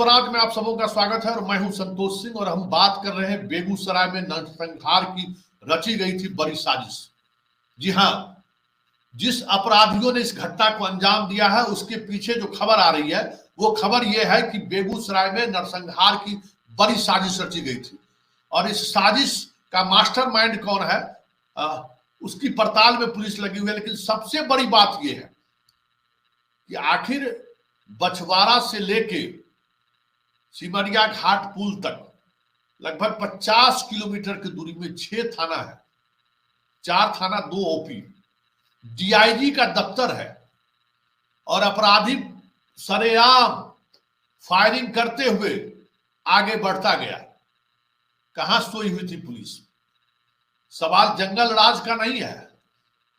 स्वराज में आप सबों का स्वागत है और मैं हूं संतोष सिंह और हम बात कर रहे हैं बेगूसराय में नरसंहार की रची गई थी बड़ी साजिश। जी हां, जिस अपराधियों ने इस घटना को अंजाम दिया है उसके पीछे जो खबर आ रही है वो खबर यह है कि बेगूसराय में नरसंहार की बड़ी साजिश रची गई थी और इस साजिश का मास्टरमाइंड कौन है उसकी पड़ताल में पुलिस लगी हुई है। लेकिन सबसे बड़ी बात यह है कि आखिर बछवाड़ा से लेके सिमरिया घाट पुल तक लगभग 50 किलोमीटर की दूरी में 6 थाना है, 4 थाना 2 ओपी, डीआईजी का दफ्तर है और अपराधी सरेआम फायरिंग करते हुए आगे बढ़ता गया। कहां सोई हुई थी पुलिस? सवाल जंगल राज का नहीं है,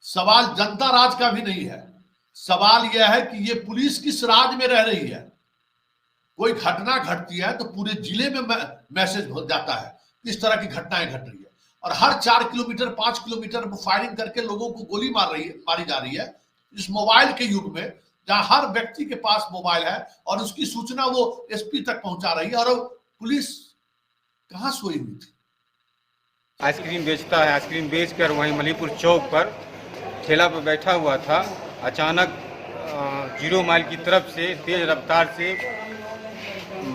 सवाल जनता राज का भी नहीं है। सवाल यह है कि ये पुलिस किस राज में रह रही है। कोई घटना घटती है तो पूरे जिले में मैसेज हो जाता है किस तरह की घटनाएं घट रही है और हर 4 किलोमीटर 5 किलोमीटर फायरिंग करके लोगों को गोली मारी जा रही है। इस मोबाइल के युग में जहां हर व्यक्ति के पास मोबाइल है और उसकी सूचना वो एसपी तक पहुंचा रही है और पुलिस कहां सोई हुई थी? आइसक्रीम बेचता है, आइसक्रीम बेचकर वहीं मलीपुर चौक पर ठेला पर बैठा हुआ था। अचानक 0 माइल की तरफ से तेज रफ्तार से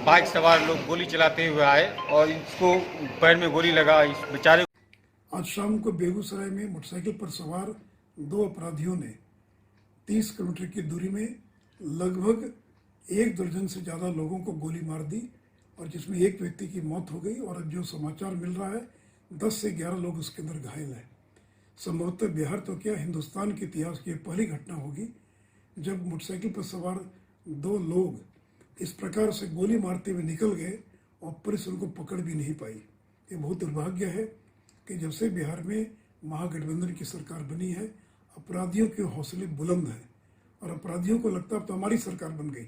बाइक सवार लोग गोली चलाते हुए आए और इसको पैर में गोली लगा। इस बेचारे आज शाम को बेगूसराय में मोटरसाइकिल पर सवार 2 अपराधियों ने 30 किलोमीटर की दूरी में लगभग 1 दर्जन से ज़्यादा लोगों को गोली मार दी और जिसमें एक व्यक्ति की मौत हो गई और जो समाचार मिल रहा है 10 से 11 लोग उसके अंदर घायल हैं। संभवतः बिहार तो क्या हिंदुस्तान के इतिहास की पहली घटना होगी जब मोटरसाइकिल पर सवार 2 लोग इस प्रकार से गोली मारते हुए निकल गए और पुलिस उनको पकड़ भी नहीं पाई। ये बहुत दुर्भाग्य है कि जब से बिहार में महागठबंधन की सरकार बनी है अपराधियों के हौसले बुलंद हैं और अपराधियों को लगता है तो हमारी सरकार बन गई।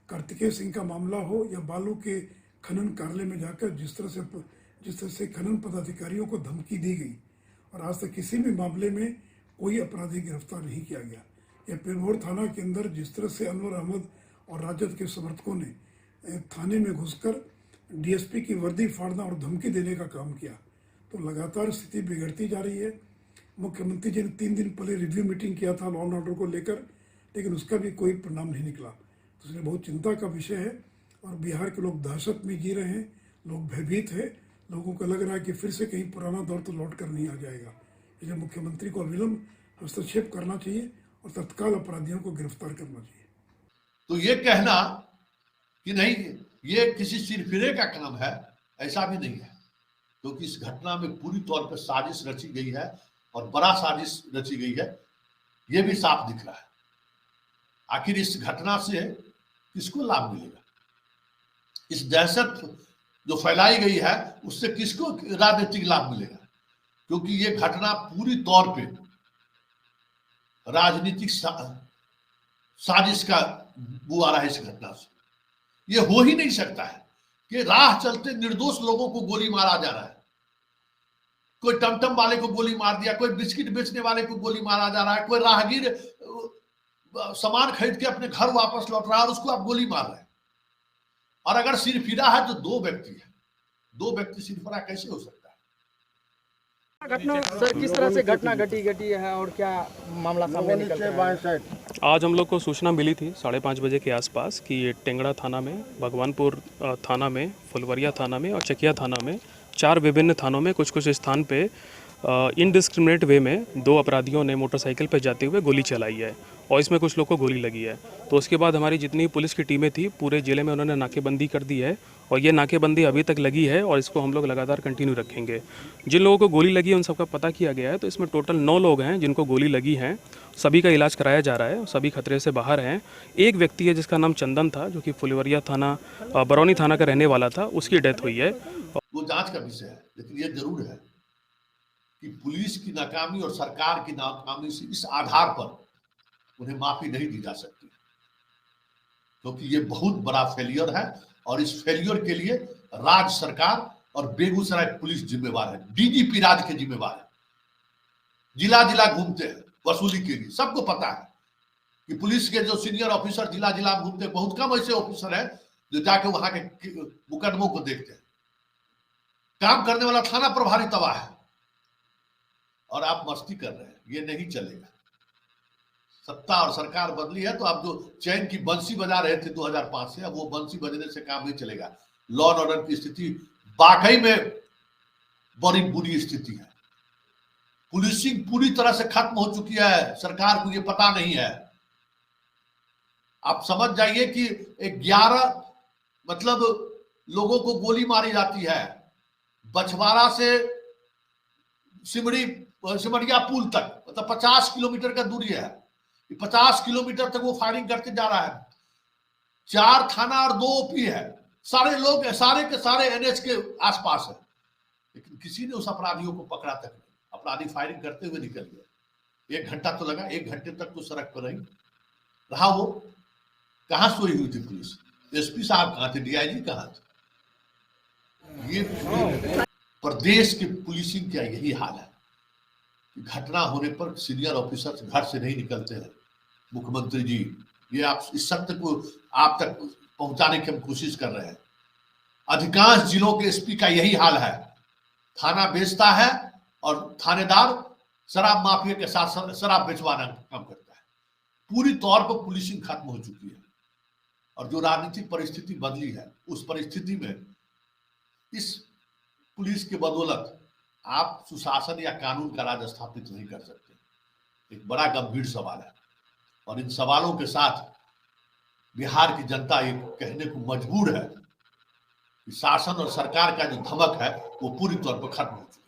कार्तिकेय सिंह का मामला हो या बालू के खनन कार्यालय में जाकर जिस तरह से खनन पदाधिकारियों को धमकी दी गई और आज तक किसी भी मामले में कोई अपराधी गिरफ्तार नहीं किया गया। या पिरमौर थाना के अंदर जिस तरह से अनवर अहमद और राजद के समर्थकों ने थाने में घुसकर डीएसपी की वर्दी फाड़ना और धमकी देने का काम किया, तो लगातार स्थिति बिगड़ती जा रही है। मुख्यमंत्री जी ने 3 दिन पहले रिव्यू मीटिंग किया था लॉ एंड ऑर्डर को लेकर, लेकिन उसका भी कोई परिणाम नहीं निकला। तो इसलिए बहुत चिंता का विषय है और बिहार के लोग दहशत में जी रहे हैं, लोग भयभीत है, लोगों को लग रहा है कि फिर से कहीं पुराना दौर तो लौट कर नहीं आ जाएगा। इसलिए मुख्यमंत्री को अविलंब हस्तक्षेप करना चाहिए और तत्काल अपराधियों को गिरफ्तार करना चाहिए। तो ये कहना कि नहीं ये किसी सिरफिरे का काम है, ऐसा भी नहीं है, क्योंकि इस घटना में पूरी तौर पर साजिश रची गई है और बड़ा साजिश रची गई है, ये भी साफ दिख रहा है। आखिर इस घटना से किसको लाभ मिलेगा? इस दहशत जो फैलाई गई है उससे किसको राजनीतिक लाभ मिलेगा? क्योंकि ये घटना पूरी तौर पे राजनीतिक साजिश का वो आ रहा है। इस घटना से ये हो ही नहीं सकता है कि राह चलते निर्दोष लोगों को गोली मारा जा रहा है। कोई टमटम वाले को गोली मार दिया, कोई बिस्किट बेचने वाले को गोली मारा जा रहा है, कोई राहगीर सामान खरीद के अपने घर वापस लौट रहा है और उसको आप गोली मार रहे हैं। और अगर सिरफिरा है तो 2 व्यक्ति है, 2 व्यक्ति सिरफिरा कैसे हो सकता है? घटना सर किस तरह से घटना घटी है और क्या मामला सामने निकल रहा है? आज हम लोग को सूचना मिली थी 5:30 बजे के आसपास कि ये टेंगड़ा थाना में, भगवानपुर थाना में, फुलवरिया थाना में और चकिया थाना में 4 विभिन्न थानों में कुछ स्थान पे इनडिस्क्रिमिनेट वे में 2 अपराधियों ने मोटरसाइकिल पर जाते हुए गोली चलाई है और इसमें कुछ लोग को गोली लगी है। तो उसके बाद हमारी जितनी पुलिस की टीमें थी पूरे ज़िले में उन्होंने नाकेबंदी कर दी है और ये नाकेबंदी अभी तक लगी है और इसको हम लोग लगातार कंटिन्यू रखेंगे। जिन लोगों को गोली लगी है उन सबका पता किया गया है, तो इसमें टोटल 9 लोग हैं जिनको गोली लगी है। सभी का इलाज कराया जा रहा है, सभी खतरे से बाहर हैं। एक व्यक्ति है जिसका नाम चंदन था जो कि फुलवरिया थाना बरौनी थाना का रहने वाला था, उसकी डेथ हुई है। वो जाँच का विषय है, लेकिन ये जरूर है कि पुलिस की नाकामी और सरकार की नाकामी से इस आधार पर उन्हें माफी नहीं दी जा सकती, क्योंकि ये बहुत बड़ा फेलियर है और इस फेलियर के लिए राज्य सरकार और बेगूसराय पुलिस जिम्मेवार है। डीजीपी राज्य के जिम्मेवार है, जिला जिला घूमते हैं वसूली के लिए। सबको पता है कि पुलिस के जो सीनियर ऑफिसर जिला जिला घूमते, बहुत कम ऐसे ऑफिसर हैं जो जाके वहां के मुकदमों को देखते हैं। काम करने वाला थाना प्रभारी तबाह है और आप मस्ती कर रहे हैं, ये नहीं चलेगा। सत्ता और सरकार बदली है तो आप जो चैन की बंसी बजा रहे थे 2005 से, अब वो बंसी बजने से काम नहीं चलेगा। लॉ एंड ऑर्डर की स्थिति वाकई में बड़ी बुरी स्थिति है। पुलिसिंग पूरी तरह से खत्म हो चुकी है, सरकार को ये पता नहीं है। आप समझ जाइए कि 11 मतलब लोगों को गोली मारी जाती है, बछवाड़ा से सिमरिया पुल तक, मतलब 50 किलोमीटर का दूरी है, 50 किलोमीटर तक वो फायरिंग करते जा रहा है। 4 थाना और 2 ओपी है, सारे लोग सारे के सारे एनएच के आसपास है, लेकिन किसी ने उस अपराधियों को पकड़ा तक नहीं। अपराधी फायरिंग करते हुए निकल गए। 1 घंटा तो लगा, 1 घंटे तक तो सड़क पर रहा। वो कहां सोई हुई थी पुलिस? एसपी साहब कहां थे? डीआईजी कहां थे? ये प्रदेश की पुलिसिंग का यही हाल है कि घटना होने पर सीनियर ऑफिसर घर से नहीं निकलते हैं। मुख्यमंत्री जी, ये आप इस सत्य को आप तक पहुंचाने की हम कोशिश कर रहे हैं। अधिकांश जिलों के एसपी का यही हाल है, थाना बेचता है और थानेदार शराब माफिया के साथ शराब बेचवाना काम करता है। पूरी तौर पर पुलिसिंग खत्म हो चुकी है और जो राजनीतिक परिस्थिति बदली है, उस परिस्थिति में इस पुलिस के बदौलत आप सुशासन या कानून का राज स्थापित नहीं कर सकते। एक बड़ा गंभीर सवाल है और इन सवालों के साथ बिहार की जनता ये कहने को मजबूर है कि शासन और सरकार का जो धमक है वो पूरी तौर पर खत्म हो चुका है।